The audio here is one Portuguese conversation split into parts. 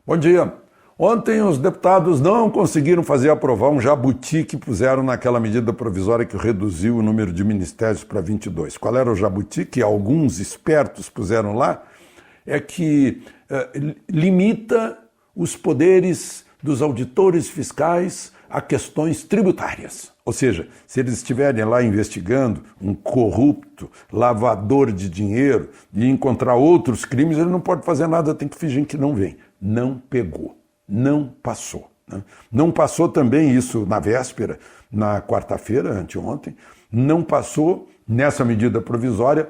Bom dia. Ontem os deputados não conseguiram fazer aprovar um jabuti que puseram naquela medida provisória que reduziu o número de ministérios para 22. Qual era o jabuti que alguns espertos puseram lá? É que limita os poderes dos auditores fiscais a questões tributárias. Ou seja, se eles estiverem lá investigando um corrupto, lavador de dinheiro e encontrar outros crimes, ele não pode fazer nada, tem que fingir que não vem. Não pegou, não passou. Não passou também isso na véspera, na quarta-feira, anteontem, não passou nessa medida provisória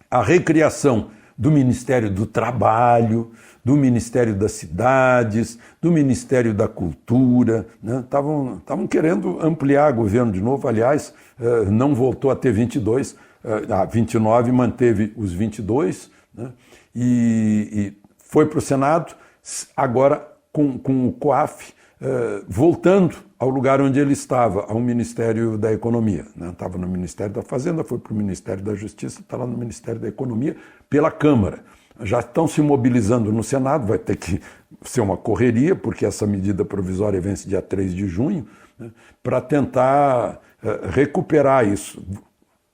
a recriação do Ministério do Trabalho, do Ministério das Cidades, do Ministério da Cultura. Estavam querendo ampliar o governo de novo, aliás, não voltou a ter 22, a 29 manteve os 22, e foi para o Senado, agora com o COAF voltando ao lugar onde ele estava, ao Ministério da Economia. Estava no Ministério da Fazenda, foi para o Ministério da Justiça, está lá no Ministério da Economia, pela Câmara. Já estão se mobilizando no Senado, vai ter que ser uma correria, porque essa medida provisória vence dia 3 de junho, para tentar recuperar isso,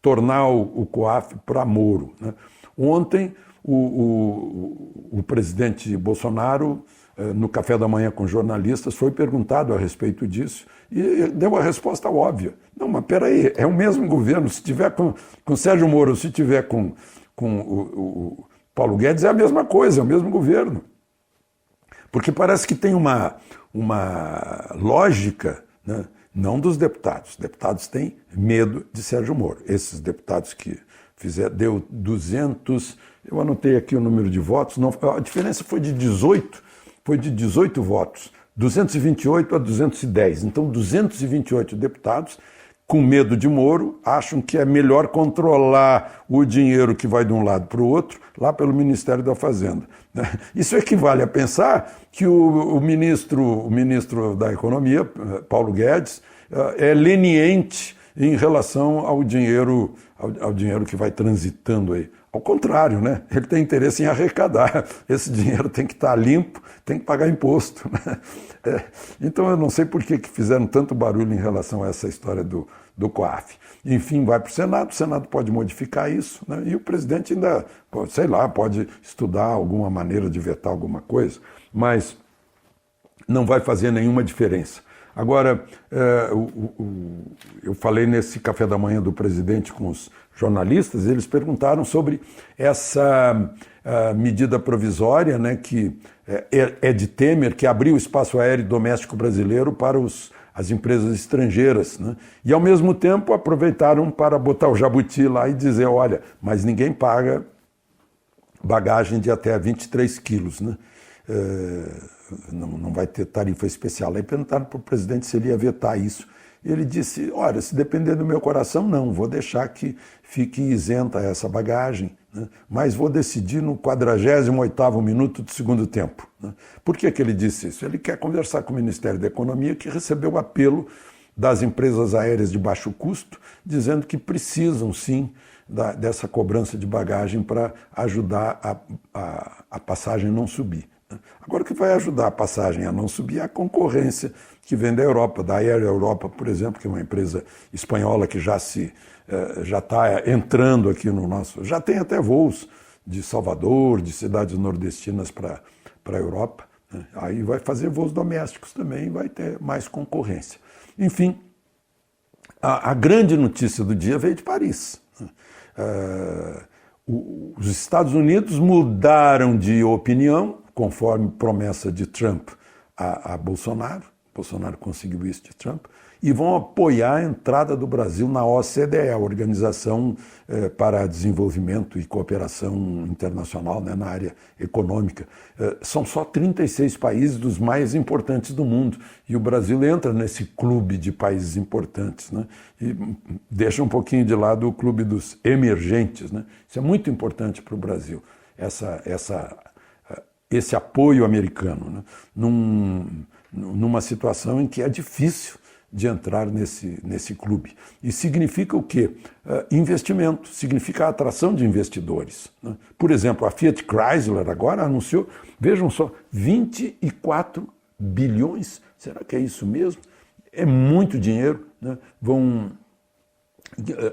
tornar o COAF para Moro. Ontem, o presidente Bolsonaro, no café da manhã com jornalistas, foi perguntado a respeito disso e deu a resposta óbvia. Não, mas peraí, é o mesmo governo. Se tiver com Sérgio Moro, se tiver com o Paulo Guedes, é a mesma coisa, é o mesmo governo. Porque parece que tem uma lógica, não dos deputados. Os deputados têm medo de Sérgio Moro. Esses deputados que deu 200, eu anotei aqui o número de votos, não, a diferença foi de 18 votos, 228 a 210. Então, 228 deputados, com medo de Moro, acham que é melhor controlar o dinheiro que vai de um lado para o outro, lá pelo Ministério da Fazenda. Isso equivale a pensar que o ministro da Economia, Paulo Guedes, é leniente em relação ao dinheiro que vai transitando aí. Ao contrário, ele tem interesse em arrecadar. Esse dinheiro tem que estar limpo, tem que pagar imposto. Então eu não sei por que fizeram tanto barulho em relação a essa história do COAF. Enfim, vai para o Senado pode modificar isso, e o presidente ainda, sei lá, pode estudar alguma maneira de vetar alguma coisa, mas não vai fazer nenhuma diferença. Agora, eu falei nesse café da manhã do presidente com os jornalistas, eles perguntaram sobre essa medida provisória, que é de Temer, que abriu o espaço aéreo doméstico brasileiro para as empresas estrangeiras. E, ao mesmo tempo, aproveitaram para botar o jabuti lá e dizer, olha, mas ninguém paga bagagem de até 23 quilos, não vai ter tarifa especial. Aí perguntaram para o presidente se ele ia vetar isso. Ele disse, olha, se depender do meu coração, não, vou deixar que fique isenta essa bagagem, mas vou decidir no 48º minuto do segundo tempo. Por que ele disse isso? Ele quer conversar com o Ministério da Economia, que recebeu o apelo das empresas aéreas de baixo custo, dizendo que precisam, sim, dessa cobrança de bagagem para ajudar a passagem a não subir. Agora, o que vai ajudar a passagem a não subir é a concorrência que vem da Europa, da Air Europa, por exemplo, que é uma empresa espanhola que já está entrando aqui no nosso... Já tem até voos de Salvador, de cidades nordestinas para a Europa. Aí vai fazer voos domésticos também, vai ter mais concorrência. Enfim, a grande notícia do dia veio de Paris. Os Estados Unidos mudaram de opinião, conforme promessa de Trump a Bolsonaro. Bolsonaro conseguiu isso de Trump, e vão apoiar a entrada do Brasil na OCDE, a Organização para Desenvolvimento e Cooperação Internacional, na área econômica. São só 36 países dos mais importantes do mundo, e o Brasil entra nesse clube de países importantes, e deixa um pouquinho de lado o clube dos emergentes. Isso é muito importante para o Brasil, esse apoio americano, numa situação em que é difícil de entrar nesse clube. E significa o quê? Investimento, significa a atração de investidores, né? Por exemplo, a Fiat Chrysler agora anunciou, vejam só, 24 bilhões, será que é isso mesmo? É muito dinheiro, né?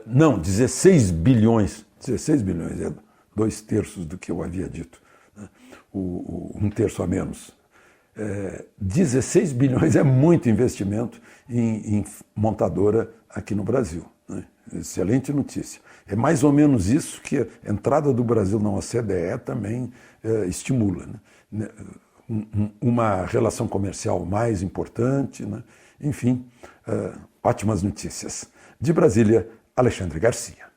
Não, 16 bilhões, 16 bilhões, é 2/3 do que eu havia dito, né? Um terço a menos. 16 bilhões é muito investimento em montadora aqui no Brasil, né? Excelente notícia. É mais ou menos isso que a entrada do Brasil na OCDE também estimula, né? Uma relação comercial mais importante, né? Enfim, ótimas notícias. De Brasília, Alexandre Garcia.